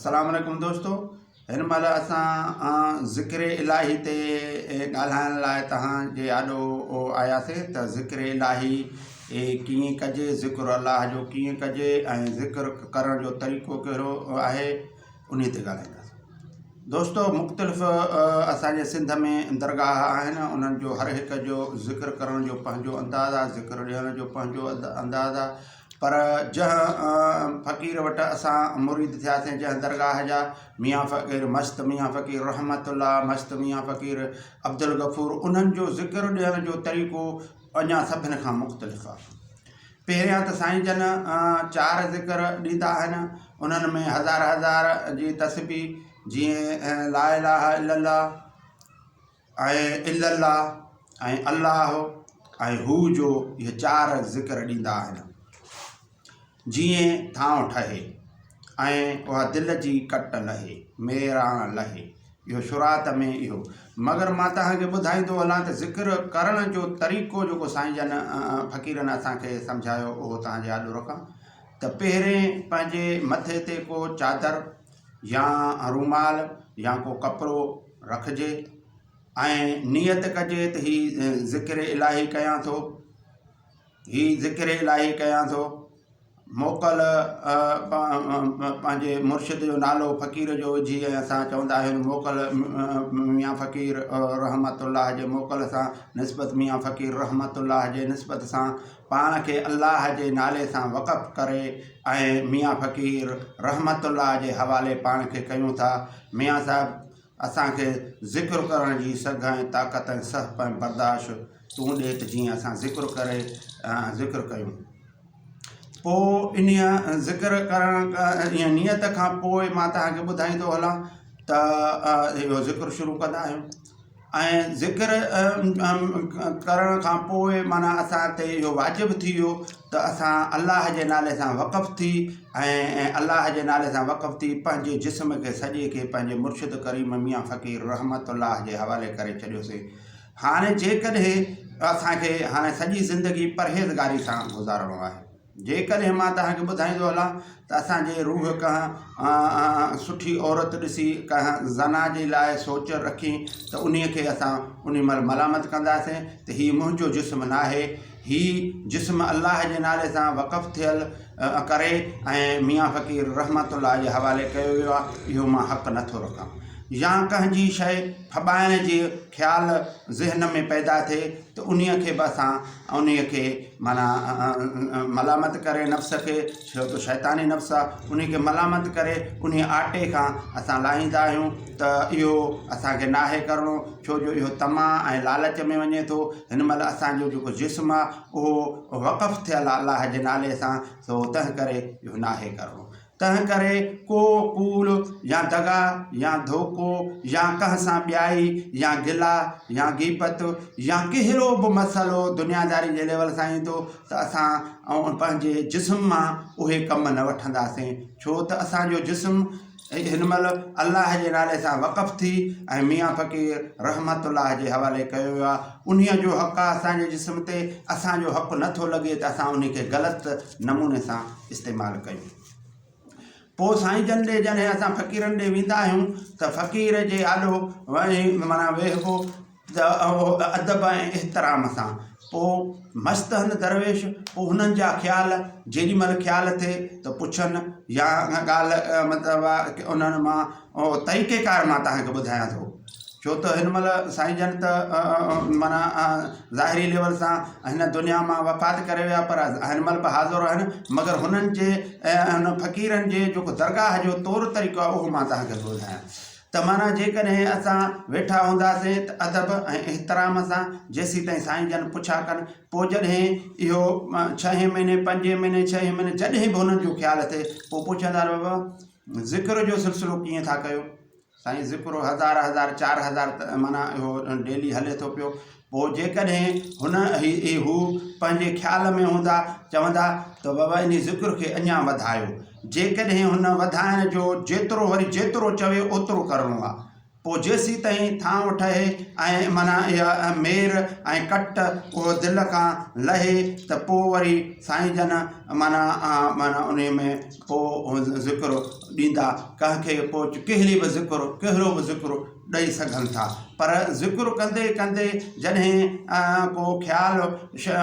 अस्सलाम वालेकुम दोस्तों। हिन महिल असां ज़िक्र इलाही ते ॻाल्हाइण लाइ तव्हांजे आॾो आयासीं त ज़िक्र इलाही कीअं कजे, ज़िक्र अल्लाह जो कीअं कजे ऐं ज़िक्र करण जो तरीक़ो कहिड़ो आहे, उन ते ॻाल्हाईंदासीं। दोस्तों, मुख़्तलिफ़ असांजे सिंध में दरगाह आहिनि, उन्हनि जो हर हिक जो ज़िक्र करण जो पंहिंजो अंदाज़ आहे, ज़िक्र ॾियण जो पंहिंजो अंदाज़ आहे। पर जंहिं फ़क़ीर वटि असां मुरीद थियासीं, जंहिं दरगाह जा मियाँ फ़क़ीर मस्त मियाँ फ़क़ीर रहमतुल्लाह, मस्त मियाँ फ़क़ीर अब्दुल गफ़ूर, उन्हनि जो ज़िक्र ॾियण जो तरीक़ो अञा सभिनि खां मुख़्तलिफ़ आहे। पहिरियां त साईं जन 4 ज़िक्र ॾींदा आहिनि, उन्हनि में हज़ार हज़ार जी तस्बीह, जीअं ला इलाहा इल्लल्लाह ऐं इल्लल्लाह ऐं अल्लाह ऐं हू जो, इहे 4 ज़िक्र ॾींदा आहिनि। जीअं थांव ठहे ऐं उहा दिलि जी कट लहे, मेराण लहे, इहो शुरात में इहो। मगर मां तव्हांखे ॿुधाईंदो हलां त ज़िक्र करण जो तरीक़ो जेको साईं जन फ़क़ीरनि असांखे सम्झायो, उहो तव्हांजे आॾो रखां। त पहिरें पंहिंजे मथे ते को चादर या रूमाल या को कपिड़ो रखिजे ऐं नियत कजे त हीउ ज़िक्र इलाही कयां थो, हीउ ज़िक्र इलाही कयां थो। मोकल पंहिंजे मुर्शिद जो नालो फ़क़ीर जो विझी ऐं असां चवंदा आहियूं मोकल मियाँ फ़क़ीर रहमतुल्लाह जे मोकल सां निस्बत मियाँ फ़क़ीर रहमतुल्लाह जे निस्बत सां पाण खे अल्लाह जे नाले सां वक़फ़ करे ऐं मियाँ फ़क़ीर रहमतुल्लाह जे हवाले पाण खे कयूं था। मियाँ साहिब, असांखे ज़िक्र करण जी सघ ऐं ताक़त ऐं सहप ऐं बर्दाश्त तूं ॾे त जीअं असां ज़िक्र कयूं। पोइ इन ज़िक्र करण ईअं नियत खां पोइ मां तव्हांखे ॿुधाईंदो हलां त इहो ज़िक्र शुरू कंदा आहियूं। ऐं ज़िक्र करण खां पोइ माना असां ते इहो वाजिबु थी वियो त असां अल्लाह जे नाले सां वक़फ़ थी ऐं अल्लाह जे नाले सां वक़फ़ थी पंहिंजे जिस्म खे सॼे खे पंहिंजे मुर्शिद करीम मियाँ फ़क़ीर रहमतुल्लाह जे हवाले करे छॾियोसीं। हाणे जेकॾहिं असांखे हाणे सॼी ज़िंदगी परहेज़गारी सां गुज़ारणो आहे, जेकॾहिं मां तव्हांखे ॿुधाईंदो हलां त असांजे रूह कंहिं सुठी औरत ॾिसी कंहिं ज़ना जे लाइ सोच रखी त उन खे असां उन महिल मलामत कंदासीं त हीउ मुंहिंजो जिस्म न आहे, हीउ जिस्म अल्लाह जे नाले सां वक़फ़ थियल करे ऐं मियाँ फ़क़ीर रहमतुल्लाह जे हवाले कयो वियो आहे, इहो मां हक़ु नथो रखां। या कंहिंजी शइ फॿाइण जे ख़्याल ज़हन में पैदा थिए त उन्हीअ खे बि असां उन्हीअ खे माना मलामत करे नफ़्स खे, छो त शैतानी नफ़्स आहे, उन खे मलामत करे उन आटे खां असां लाहींदा आहियूं त इहो असांखे नाहे करिणो, छो जो इहो तमा ऐं लालच में वञे थो। हिन महिल असांजो जेको जिस्म आहे उहो वक़फ़ थियल आहे अल्लाह जे नाले सां, सो तंहिं करे इहो नाहे करिणो। तंहिं करे को कूड़ या दगा या धोखो या कंहिं सां ॿियाई या गिला या गीपत या कहिड़ो बि मसइलो दुनियादारी जे लेवल सां ईंदो त असां पंहिंजे जिस्म मां उहे कम न वठंदासीं, छो त असांजो जिस्म हिन महिल अल्लाह जे नाले सां वक़फ़ थी ऐं मियाँ फ़क़ीर रहमतुल्लाह जे हवाले कयो वियो आहे। उन्हीअ जो हक़ आहे असांजे जिस्म ते, असांजो हक़ु नथो लॻे त असां उन खे ग़लति नमूने सां इस्तेमालु कयूं। पोइ साईं जन ॾे जॾहिं असां फ़क़ीरनि ॾे वेंदा आहियूं त फ़क़ीर जे आॾो वञी माना वेहबो त अदब ऐं एतिराम सां। पोइ मस्त आहिनि दरवेश, पोइ हुननि जा ख़्याल जेॾी महिल ख़्याल थिए त पुछनि या ॻाल्हि मतिलबु उन्हनि मां तरीक़ेकार मां तव्हांखे ॿुधायां थो, छो त हिन महिल साईं जन त माना ज़ाहिरी लेवल सां हिन दुनिया मां वफ़ात करे विया, पर हिन महिल बि हाज़ुर आहिनि, मगर हुननि जे हुन फ़क़ीरनि जे जेको दरगाह जो तौरु तरीक़ो आहे उहो मां तव्हांखे ॿुधायां। त माना जेकॾहिं असां वेठा हूंदासीं त अदब ऐं एतिराम सां जेसीं ताईं साईं जन पुछा कनि, पोइ जॾहिं इहो 6 महीने 5 महीने 6 महीने जॾहिं बि हुननि जो ख़्यालु थिए पोइ पुछंदा बाबा ज़िक्र जो सिलसिलो कीअं था कयो? साईं ज़िक्र हज़ार 4,000 माना इहो डेली हले थो पियो। पोइ जेकॾहिं हू पंहिंजे ख़्याल में हूंदा, चवंदा त बाबा इन ज़िक्र खे अञा वधायो। जेकॾहिं हुन वधाइण जो जेतिरो चवे ओतिरो करिणो आहे, पोइ जेसीं ताईं थांव ठहे ऐं माना इहा मेर ऐं कट उहो दिलि खां लहे त पोइ वरी साईं जन माना उन में पोइ ज़िक्र ॾींदा कंहिंखे पोइ कहिड़ो बि ज़िक्र ॾेई सघनि था। पर ज़िक्र कंदे कंदे जॾहिं को ख़्यालु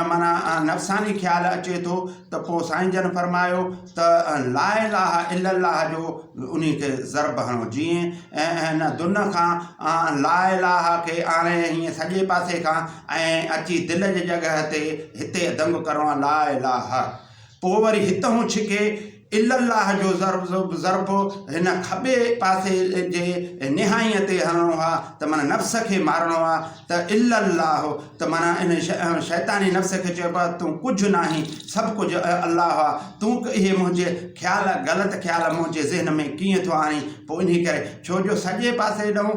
माना नफ़सानी ख़्यालु अचे थो त पोइ साईं जन फरमायो त ला इलाहा इल्लल्लाह जो उन खे ज़रब हणो। जीअं हिन दुन खां ला इलाहा खे आणे हीअं सॼे पासे खां ऐं अची दिलि जी जॻह ते हिते दंग करणो आहे ला इलाहा। पोइ वरी हितां छिके इल्लल्लाह जो ज़रब हिन खॿे पासे जे निहाईअ ते हणणो आहे त माना नफ़्स खे मारणो आहे त इल्लल्लाह त माना इन शैतानी नफ़्स खे चइबो आहे तूं कुझु नाहीं सभु कुझु अलाह आहे। तूं इहे मुंहिंजे ख़्याल ग़लति ख़्याल मुंहिंजे ज़हन में कीअं थो आणी। पोइ इन करे छो जो सॼे पासे ॾऊं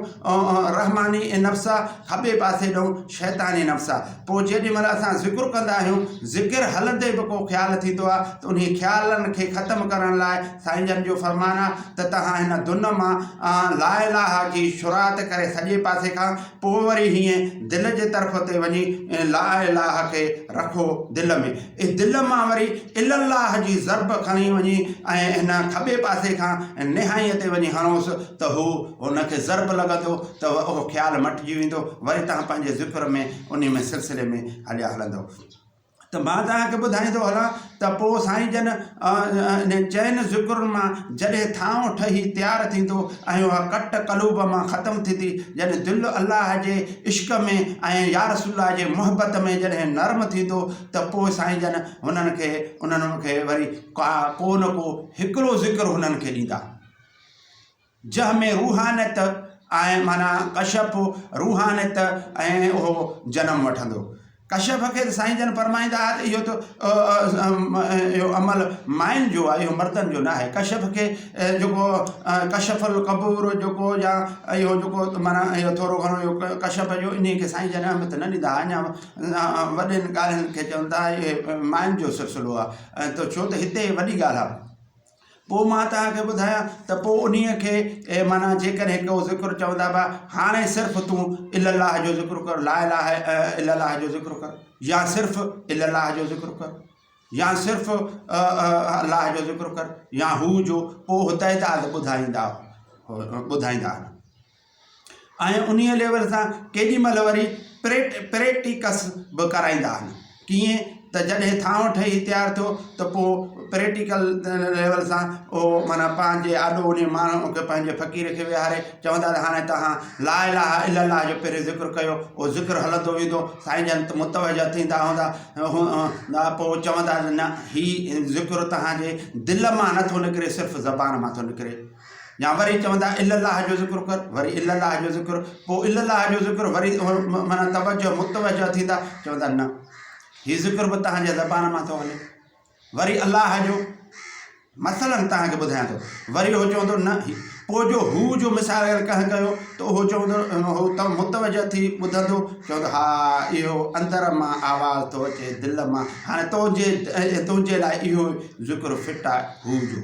रहमानी नफ़्स आहे, खॿे पासे ॾऊं शैतानी नफ़्स आहे। पोइ जेॾी महिल असां ज़िक्र कंदा आहियूं ज़िक्र हलंदे बि को ख़्यालु थींदो आहे त उन ख़्यालनि खे ख़तमु करण लाइ साईं जन जो फरमान आहे त तव्हां हिन धुन मां ला इलाहा जी शुरात करे सॼे पासे खां पोइ वरी हीअं दिलि जे तरफ़ ते वञी ला इलाहा खे रखो दिलि में। दिलि मां वरी इल्लल्लाह जी ज़रब खणी वञी ऐं हिन खॿे पासे खां निहाईअ ते वञी हणोसि त हू हुनखे ज़रब लॻंदो त उहो ख़्यालु मटिजी वेंदो। वरी तव्हां पंहिंजे ज़िक्र में उन में सिलसिले में हलिया हलंदो। त मां तव्हांखे ॿुधाईंदो हलां त पोइ साईं जन चइनि ज़िक्रुनि मां जॾहिं थांव ठही तयारु थींदो ऐं उहा कट क़लूब मां ख़तमु थींदी, जॾहिं दिलि अलाह जे इश्क में ऐं या रसूल जे मुहबत में जॾहिं नरम थींदो त पोइ साईं जन उन्हनि खे वरी को न को हिकिड़ो ज़िक्र हुननि खे ॾींदा जंहिंमें रूहानियत ऐं माना कशफ रूहानियत ऐं उहो जनमु वठंदो। कशफ खे साईं जन फरमाईंदा त इहो त इहो अमल माइन जो आहे, इहो मर्दनि जो न आहे। कशफ खे जेको कशफुल कबूर जेको या इहो जेको माना इहो थोरो घणो इहो कशफ जो इन खे साईं जन अहमियत न ॾींदा। अञा वॾनि ॻाल्हियुनि खे चवंदा इहे माइन जो सिलसिलो आहे त छो त हिते वॾी ॻाल्हि आहे। पोइ मां तव्हांखे ॿुधायां त पोइ उन खे माना जेकॾहिं को ज़िक्र चवंदा बा हाणे सिर्फ़ु तूं इल्लल्लाह जो ज़िक्र कर, ला इलाहा इल्लल्लाह जो ज़िक्र कर, या सिर्फ़ु इल्लल्लाह जो ज़िक्र कर, या सिर्फ़ु अलाह जो ज़िक्र कर, या हू जो पोइ हिदायत ॿुधाईंदा ऐं उन लेवल सां केॾी महिल वरी प्रैक्टिकस बि कराईंदा आहिनि। कीअं त जॾहिं थांव ठही तयारु थियो त पोइ प्रैक्टिकल लेवल सां उहो माना पंहिंजे आॾो उन माण्हू खे पंहिंजे फ़क़ीर खे विहारे चवंदा त हाणे तव्हां ला इलाहा इल्लल्लाह जो पहिरीं ज़िक्र कयो। उहो ज़िक्र हलंदो वेंदो, साईं जन त मुतवजा थींदा हूंदा, पोइ चवंदा न हीउ ज़िक्र तव्हांजे दिलि मां नथो निकिरे, सिर्फ़ु ज़बान मां थो निकिरे। या वरी चवंदा इल्लल्लाह जो ज़िक्र कर, वरी इल्लल्लाह जो ज़िक्र, पोइ इल्लल्लाह जो ज़िक्र वरी माना तवजो मुतवजा थींदा, चवंदा न हीउ ज़िक्र बि तव्हांजे ज़बान मां थो हले। वरी अलाह जो मसलन तव्हांखे ॿुधायां थो, वरी उहो चवंदो न पोइ जो हू जो मिसाल अगरि कंहिं कयो त उहो चवंदो उहो त मुतवजह थी ॿुधंदो, चवंदो हा इहो अंदर मां आवाज़ु थो अचे दिलि मां, हाणे तुंहिंजे लाइ इहो ज़िक्र फिट आहे हू जो।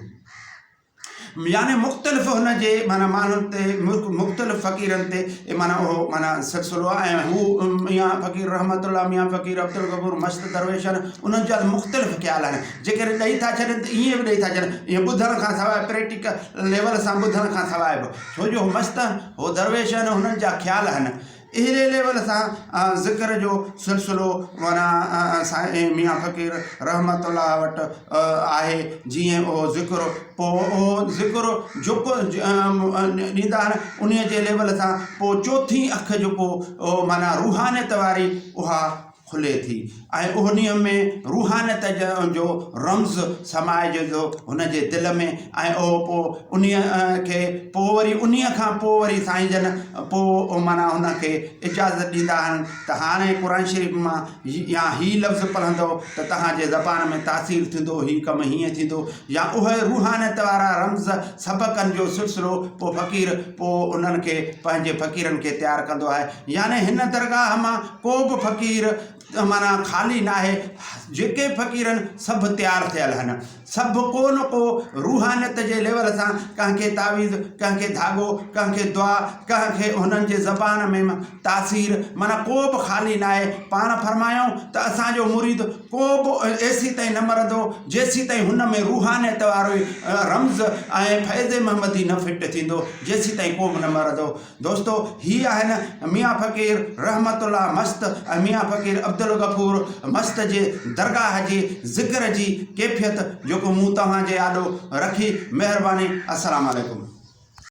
यानी मुख़्तलिफ़ हुनजे माना माण्हुनि ते मुख़्तलिफ़ फ़क़ीरनि ते माना उहो माना सिलसिलो आहे। ऐं हू मियां फ़क़ीर रहमतुल्लाह मियां फ़क़ीर अब्दुल गफ़ूर मस्त दरवेश आहिनि, उन्हनि जा मुख़्तलिफ़ ख़्याल आहिनि। जेकॾहिं ॾेई था छॾनि त ईअं बि ॾेई था छॾनि, ईअं ॿुधण खां सवाइ प्रैक्टिकल लेवल सां ॿुधण खां सवाइ बि, छो जो मस्त हो दरवेश आहिनि, हुननि जा ख़्याल आहिनि। अहिड़े लेवल सां ज़िक्र जो सिलसिलो माना साईं मियां फ़क़ीर रहमतुल्लाह वटि आहे। जीअं उहो ज़िक्र पोइ उहो ज़िक्र जेको ॾींदा आहिनि उन जे लेवल सां पोइ चोथीं अखि जेको माना रूहानियत वारी उहा खुले थी ऐं उन में रूहानियत जो रम्ज़ समाइजे थो हुनजे दिलि में। ऐं उहो पोइ उन खे पोइ वरी उन खां पोइ वरी साईं जन पोइ माना हुनखे इजाज़त ॾींदा आहिनि त हाणे क़ुर शरीफ़ मां या हीउ लफ़्ज़ पढ़ंदव त तव्हांजे ज़बान में तासीर थींदो, हीउ कमु हीअं थींदो, या उहे रूहानियत वारा रम्ज़ सबक़नि जो सिलसिलो पोइ फ़क़ीर पोइ उन्हनि खे पंहिंजे फ़क़ीरनि खे तयारु कंदो आहे। यानी हिन दरगाह मां को बि फ़क़ीर माना ख़ाली ना है। जेके फ़क़ीरनि सभु तैयार थियल आहिनि, सभु को न को रूहानियत जे लेवल सां कंहिंखे तावीज़, कंहिंखे धाॻो, कंहिंखे दुआ, कंहिंखे हुननि जे ज़बान में तासीर, माना को बि ख़ाली न आहे। पाण फरमायूं त असांजो मुरीद को बि एसी ताईं न मरंदो जेसी ताईं हुन में रूहानियत वारो रम्ज़ ऐं फैज़ महमदी न फिट थींदो, जेसी ताईं को बि न मरंदो। दोस्तो, हीअ आहिनि मियाँ फ़क़ीर रहमतुल्लाह मस्त ऐं मियाँ फ़क़ीर अब्दुल गफ़ूर मस्त जे दरगाह जी ज़िक्र जी कैफ़ियत जेको मूं तव्हांजे आॾो रखी। महिरबानी। अस्सलामु अलैकुम।